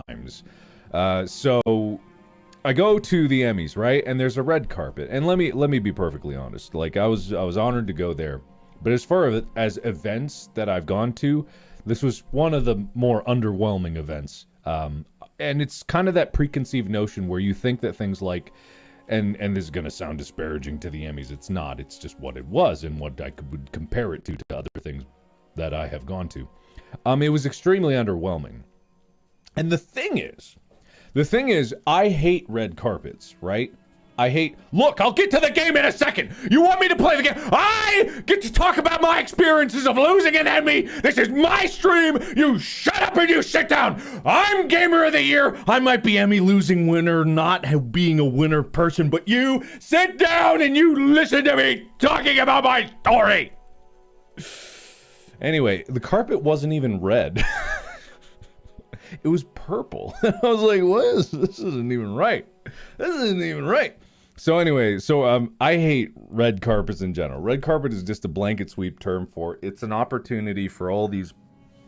times. So I go to the Emmys, right? And there's a red carpet. And let me be perfectly honest. Like I was honored to go there. But as far as events that I've gone to, this was one of the more underwhelming events. And it's kind of that preconceived notion where you think that things like, and this is going to sound disparaging to the Emmys. It's not. It's just what it was and what I would compare it to other things that I have gone to. It was extremely underwhelming. And the thing is, I hate red carpets, right? Look, I'll get to the game in a second. You want me to play the game? I get to talk about my experiences of losing an Emmy. This is my stream. You shut up and you sit down. I'm Gamer of the Year. I might be Emmy losing winner, not being a winner person, but you sit down and you listen to me talking about my story. Anyway, the carpet wasn't even red. It was purple. I was like, what is this? Isn't even right. This isn't even right. So anyway, I hate red carpets in general. Red carpet is just a blanket sweep term for it's an opportunity for all these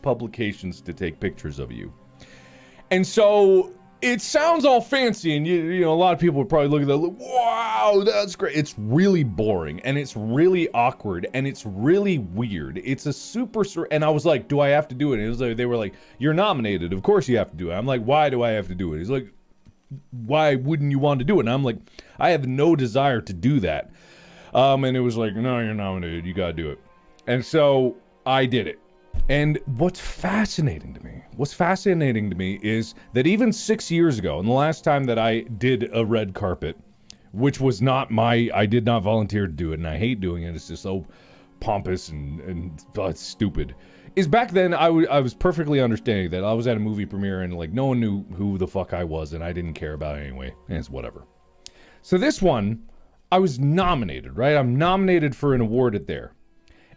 publications to take pictures of you. And so it sounds all fancy, and you know a lot of people would probably look at that like, wow, that's great. It's really boring, and it's really awkward, and it's really weird. It's a and I was like, do I have to do it? And it was like, they were like, you're nominated. Of course you have to do it. I'm like, why do I have to do it? He's like, why wouldn't you want to do it? And I'm like, I have no desire to do that. And it was like, no, you're nominated. You got to do it. And so I did it. And what's fascinating to me is that even 6 years ago, and the last time that I did a red carpet, which was not I did not volunteer to do it, and I hate doing it. It's just so pompous and it's stupid. Is back then I was perfectly understanding that I was at a movie premiere and like no one knew who the fuck I was and I didn't care about it anyway, and it's whatever. So this one, I was nominated, right? I'm nominated for an award at there.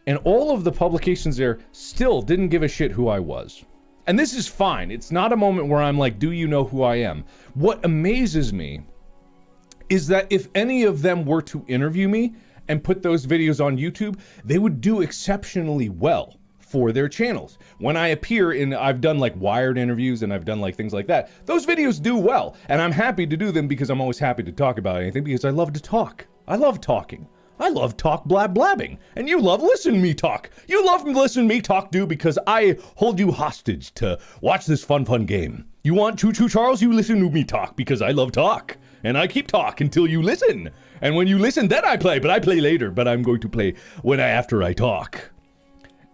And all of the publications there still didn't give a shit who I was. And this is fine. It's not a moment where I'm like, do you know who I am? What amazes me is that if any of them were to interview me and put those videos on YouTube, they would do exceptionally well for their channels. When I appear I've done like Wired interviews and I've done like things like that, those videos do well. And I'm happy to do them because I'm always happy to talk about anything because I love to talk. I love talking. I love talk blabbing. And you love listening to me talk. You love listening to me talk, dude, because I hold you hostage to watch this fun game. You want Choo Choo Charles? You listen to me talk because I love talk. And I keep talk until you listen. And when you listen, then I play. But I play later. But I'm going to play after I talk.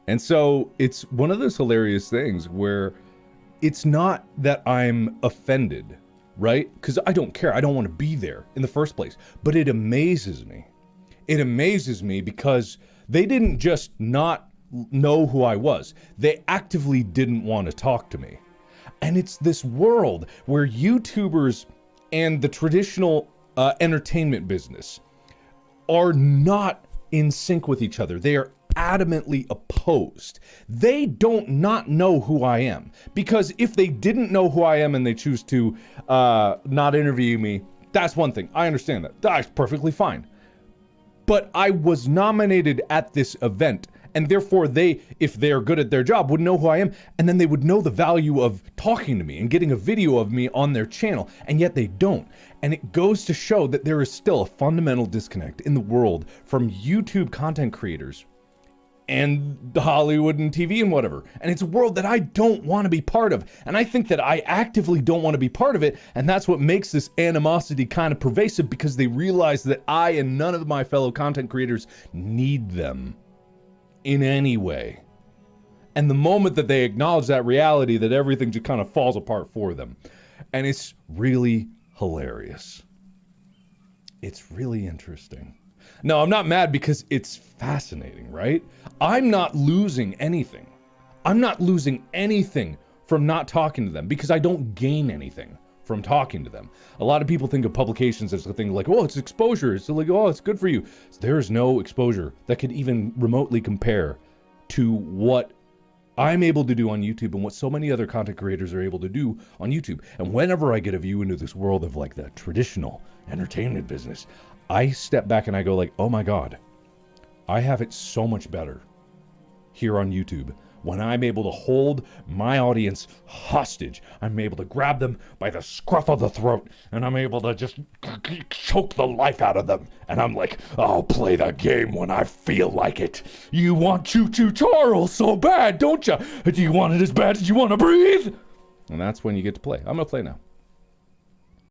And so it's one of those hilarious things where it's not that I'm offended, right? Because I don't care. I don't want to be there in the first place. But it amazes me. It amazes me because they didn't just not know who I was. They actively didn't want to talk to me. And it's this world where YouTubers and the traditional entertainment business are not in sync with each other. They are adamantly opposed. They don't not know who I am. Because if they didn't know who I am and they choose to not interview me, that's one thing. I understand that. That's perfectly fine. But I was nominated at this event, and therefore they, if they're good at their job, would know who I am, and then they would know the value of talking to me and getting a video of me on their channel, and yet they don't. And it goes to show that there is still a fundamental disconnect in the world from YouTube content creators and the Hollywood and TV and whatever. And it's a world that I don't want to be part of. And I think that I actively don't want to be part of it. And that's what makes this animosity kind of pervasive, because they realize that I and none of my fellow content creators need them in any way. And the moment that they acknowledge that reality, that everything just kind of falls apart for them. And it's really hilarious. It's really interesting. No, I'm not mad because it's fascinating, right? I'm not losing anything. I'm not losing anything from not talking to them because I don't gain anything from talking to them. A lot of people think of publications as a thing like, oh, it's exposure. It's like, oh, it's good for you. There's no exposure that could even remotely compare to what I'm able to do on YouTube and what so many other content creators are able to do on YouTube. And whenever I get a view into this world of like the traditional entertainment business, I step back and I go like, oh my God, I have it so much better here on YouTube when I'm able to hold my audience hostage. I'm able to grab them by the scruff of the throat, and I'm able to just choke the life out of them. And I'm like, I'll play the game when I feel like it. You want Choo Choo Charles so bad, don't you? Do you want it as bad as you want to breathe? And that's when you get to play. I'm going to play now.